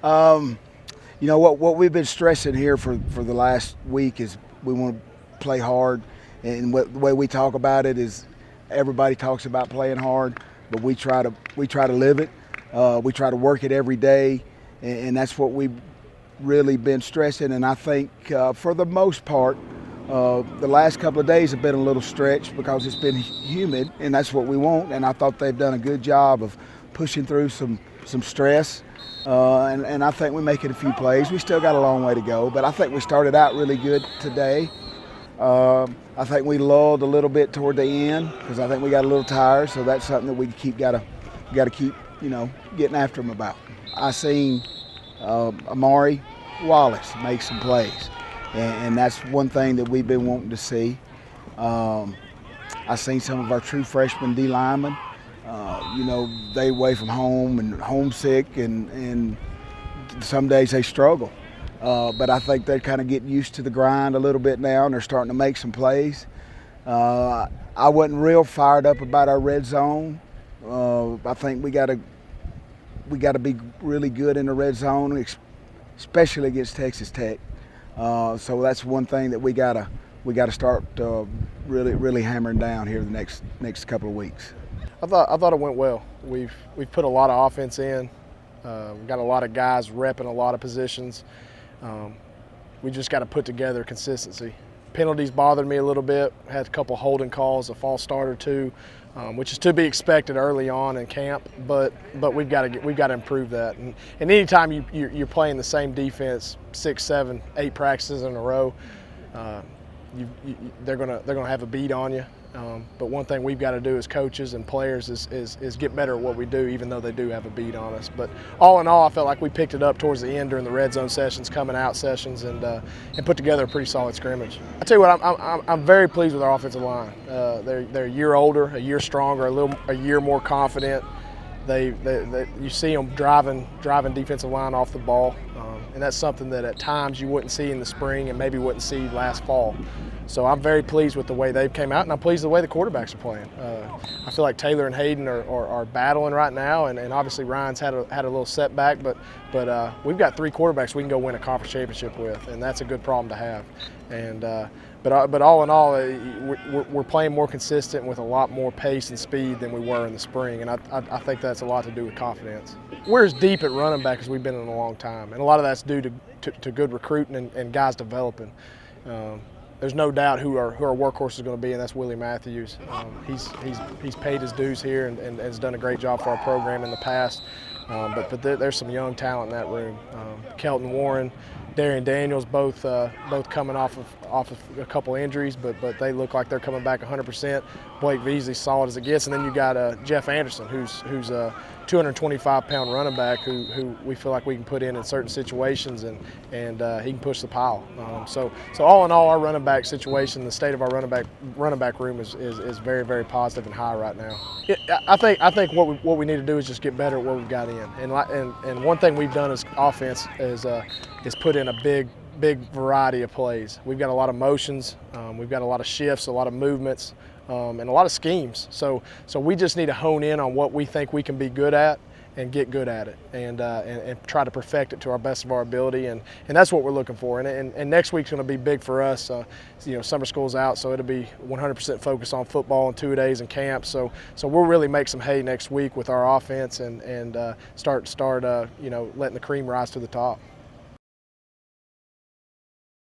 You know what we've been stressing here for the last week is we want to play hard, and the way we talk about it is everybody talks about playing hard, but we try to live it. We try to work it every day, and that's what we've really been stressing. And I think for the most part, the last couple of days have been a little stretched because it's been humid, and that's what we want. And I thought they've done a good job of pushing through some stress. And I think we're making a few plays. We still got a long way to go, but I think we started out really good today. I think we lulled a little bit toward the end because I think we got a little tired. So that's something that we gotta keep getting after them about. I seen Amari Wallace make some plays, and that's one thing that we've been wanting to see. I seen some of our true freshman D linemen. They away from home and homesick, and some days they struggle. But I think they're kind of getting used to the grind a little bit now, and they're starting to make some plays. I wasn't real fired up about our red zone. I think we got to be really good in the red zone, especially against Texas Tech. So that's one thing that we gotta start really hammering down here the next couple of weeks. I thought it went well. We've put a lot of offense in. We've got a lot of guys repping a lot of positions. We just got to put together consistency. Penalties bothered me a little bit. Had a couple holding calls, a false start or two, which is to be expected early on in camp. But we've got to improve that. And anytime you're playing the same defense 6, 7, 8 practices in a row, they're gonna have a beat on you. But one thing we've got to do as coaches and players is get better at what we do, even though they do have a beat on us. But all in all, I felt like we picked it up towards the end during the red zone sessions, coming out sessions, and put together a pretty solid scrimmage. I tell you what, I'm very pleased with our offensive line. They're a year older, a year stronger, a year more confident. You see them driving defensive line off the ball, and that's something that at times you wouldn't see in the spring and maybe wouldn't see last fall. So I'm very pleased with the way they've came out, and I'm pleased with the way the quarterbacks are playing. I feel like Taylor and Hayden are battling right now, and obviously Ryan's had a little setback, but we've got 3 quarterbacks we can go win a conference championship with, and that's a good problem to have. And but all in all, we're playing more consistent with a lot more pace and speed than we were in the spring, and I think that's a lot to do with confidence. We're as deep at running back as we've been in a long time, and a lot of that's due to good recruiting and guys developing. There's no doubt who our workhorse is going to be, and that's Willie Matthews. He's paid his dues here and has done a great job for our program in the past. But there's some young talent in that room. Kelton Warren, Darian Daniels, both coming off of a couple injuries, but they look like they're coming back 100%. Blake Beasley, solid as it gets, and then you got Jeff Anderson, who's a 225-pound running back who we feel like we can put in certain situations, and he can push the pile. So all in all, our running back situation, the state of our running back room is very, very positive and high right now. I think what we need to do is just get better at what we've got in, and one thing we've done as offense is put in a big variety of plays. We've got a lot of motions, we've got a lot of shifts, a lot of movements, and a lot of schemes. So we just need to hone in on what we think we can be good at and get good at it, and try to perfect it to our best of our ability, and that's what we're looking for. And next week's going to be big for us. Summer school's out, so it'll be 100% focused on football and 2 days in camp. So we'll really make some hay next week with our offense and start letting the cream rise to the top.